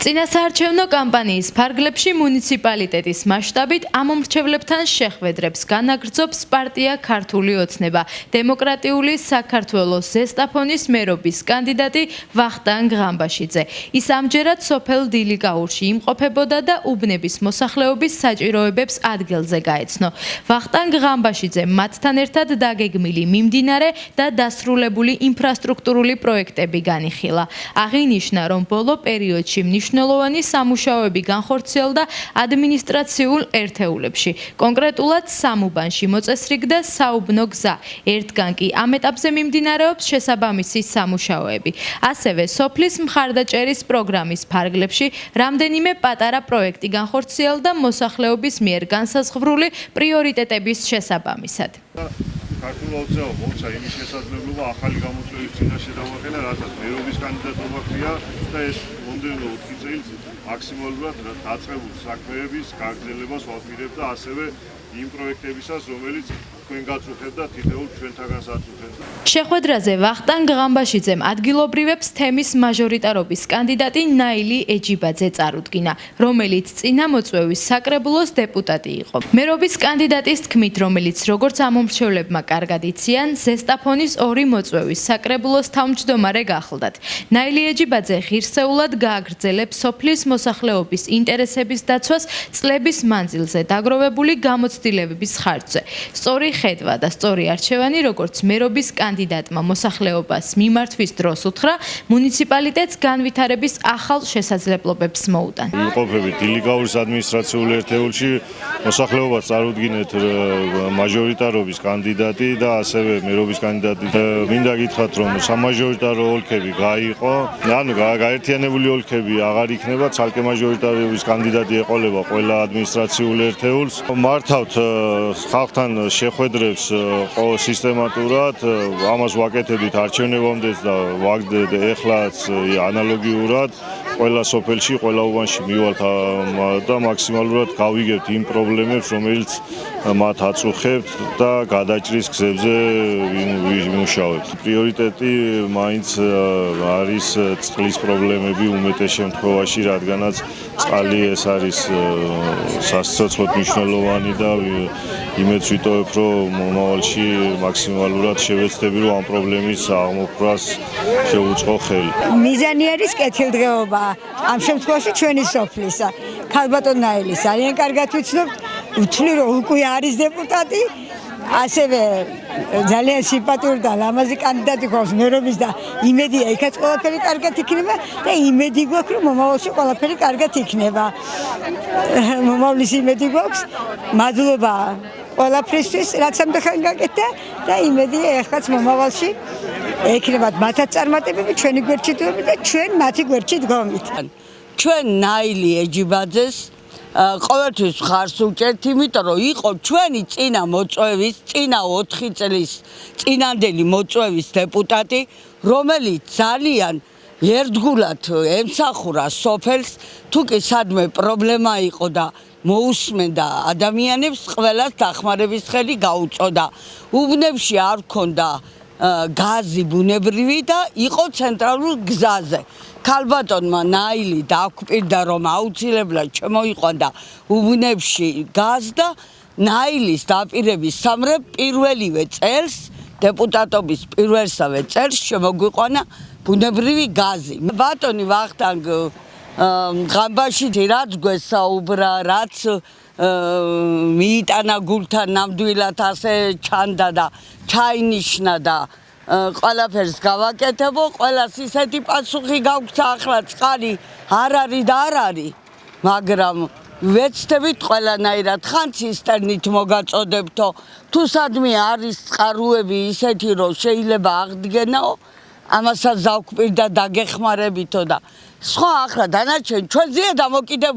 წინასაარჩევნო კამპანიის ფარგლებში მუნიციპალიტეტის მასშტაბით ამომრჩევლებთან შეხვედრებს განაგრძობს პარტია ქართული ოცნება. დემოკრატიული საქართველოს ზესტაფონის მერობის კანდიდატი ვახტანგ ღამბაშიძე. ის ამჯერად სოფელ დილიკაურში იმყოფებოდა და უბნების მოსახლეობის საჭიროებებს ადგილზე გაეცნო. ვახტანგ ღამბაშიძე მათთან ერთად დაგეგმილი მიმდინარე და დასრულებული ინფრასტრუქტურული პროექტები განიხილა. აღინიშნა, რომ ბოლო პერიოდში მნიშვნელოვანი სამუშაოები განხორციელდა ადმინისტრაციულ ერთეულებში. კონკრეტულად სამუბანში მოწესრიგდა საუბნო გზა. ერთგან კი ამ ეტაპზე მიმდინარეობს შესაბამისი სამუშაოები. ასევე სოფლის მხარდაჭერის პროგრამის ფარგლებში რამდენიმე პატარა პროექტი განხორციელდა მოსახლეობის მიერ განსაზღვრული პრიორიტეტების შესაბამისად. ქართულ ოცნებამ მოუწა იმის შესაძლებლობა ახალი გამოწვევის წინაშე დავაყენა, რასაც მერობის კანდიდატობა ჰქვია და ეს მომდევნო 4 წელს მაქსიმალურად დაწყებულ საქმეების გაგრძელებას ვაპირებდა ასევე იმ პროექტებისას, რომელიც თქვენ გაწუხებთ და თითოეულ ჩვენთაგანს აწუხებთ. შეხვედრაზე ვახტანგ ღამბაშიძემ ადგილობრივებს თემის მაჟორიტარობის კანდიდატი ნაილი ეჯიბაძე წარუდგინა, რომელიც წინა მოწვევის საკრებულოს დეპუტატი იყო. მერობის კანდიდატის თქმით, რომელიც როგორც ამომრჩევლებმა კარგად იციან, ზესტაფონის 2 მოწვევის საკრებულოს თავმჯდომარე გახლდათ. ნაილი ეჯიბაძე ღირსეულად გააგრძელებს სოფლის მოსახლეობის ინტერესების დაცვას წლების მანძილზე დაგროვებული გამოცდილებების ხარჯზე. სწორი ხედვა და სწორი არჩევანი, როგორც მერობის კანდიდატმა მოსახლეობას მიმართვის დროს უთხრა, მუნიციპალიტეტს განვითარების ახალ შესაძლებლობებს მოუტანა. ვიმყოფებით დილიკაურის ადმინისტრაციულ ერთეულში, მოსახლეობას წარუდგინეთ მაჟორიტარობის კანდიდატი და ასევე მერობის კანდიდატი. მინდა გითხრათ, რომ სამაჟორიტარო ოლქები გაიყო, ანუ გაერთიანებული ოლქები აღარ იქნება, ცალკე მაჟორიტარობის კანდიდატი ეყოლება ყველა ადმინისტრაციულ ერთეულს. მართავთ ხალხთან შეხვედრებს სისტემატურად, ამას ვაკეთებდით არჩევნებამდეც და ეხლაც ანალოგიურად ყველა სოფელში, ყველა უბანში მივალთ და მაქსიმალურად გავიგებთ იმ პრობლემებს, რომელიც მათ აწუხებთ და გადაჭრის გზებზე ვიმუშავებთ. პრიორიტეტი მაინც არის წყლის პრობლემები უმეტეს შემთხვევაში, რადგანაც წყალი ეს არის სასიცოცხლოდ მნიშვნელოვანი და იმედს ვიტოვებ, რომ მომავალში მაქსიმალურად შევეცდები, რომ ამ პრობლემის აღმოფხვრას შევუწყო ხელი. მიზანი არის კეთილდღეობა. ამ შემთხვევაში ჩვენი სოფლისა. ქალბატონ ნაილის ძალიან კარგად ვიცნობთ, ვთვლი რომ უკვე არის დეპუტატი, ასევე ძალიან სიმპათიური და ლამაზი კანდიდატი გვაქვს მერობის და იმედია იქაც ყველაფერი კარგად იქნება და იმედი გვაქვს რომ მომავალში ყველაფერი კარგად იქნება. მომავლის იმედი გვაქვს. მადლობა ყველაფრისთვის, რაც ამდღარ გაკეთდა და იმედია ეხლაც მომავალში ექნებათ მათაც წარმატებები, ჩვენი გვერდში დგომით და ჩვენ მათი გვერდში დგომით. ჩვენ ნაილი ეჯიბაძეს ყოველთვის ხარს უჭერთ, იმიტომ რომ იყო ჩვენი წინა მოწვევის, წინა 4 წლის წინანდელი მოწვევის დეპუტატი, რომელიც ძალიან ერთგულად ემსახურა სოფელს, თუ კი სადმე პრობლემა იყო და მოусმენდა ადამიანებს, ყველას დახმარების ხელი გაუწოდა. უბნებში არ ჰქონდა გაზი ბუნებრივი და იყო ცენტრალურ გზაზე. ქალბატონმა ნაილი დააკვირდა, რომ აუცილებლად შემოიყვანდა უბნებში გაზ და ნაილის დაპირების სამრე პირველივე წელს, დეპუტატობის პირველსავე წელს შემოგვიყვანა ბუნებრივი გაზი. ბატონი ვახტანგ ღამბაშიძე რაც გვესაუბრა, რაც მიიტანა გულთან ნამდვილად ასე ჩანდა და ჩაინიშნა და ყველაფერს გავაკეთებო, ყველას ისეთი პასუხი გაგვცა, ახლა წყალი არ არის და არ არის, მაგრამ ვეცდებით ყველანაირად ხან ცისტერნით მოგაწოდებთო, თუ სადმე არის წყაროები ისეთი, რომ შეიძლება აღდგენაო, ამასაც დავკვირდა დაგეხმარებითო და სხვა ახლა დანარჩენ ჩვენზეა დამოკიდებული.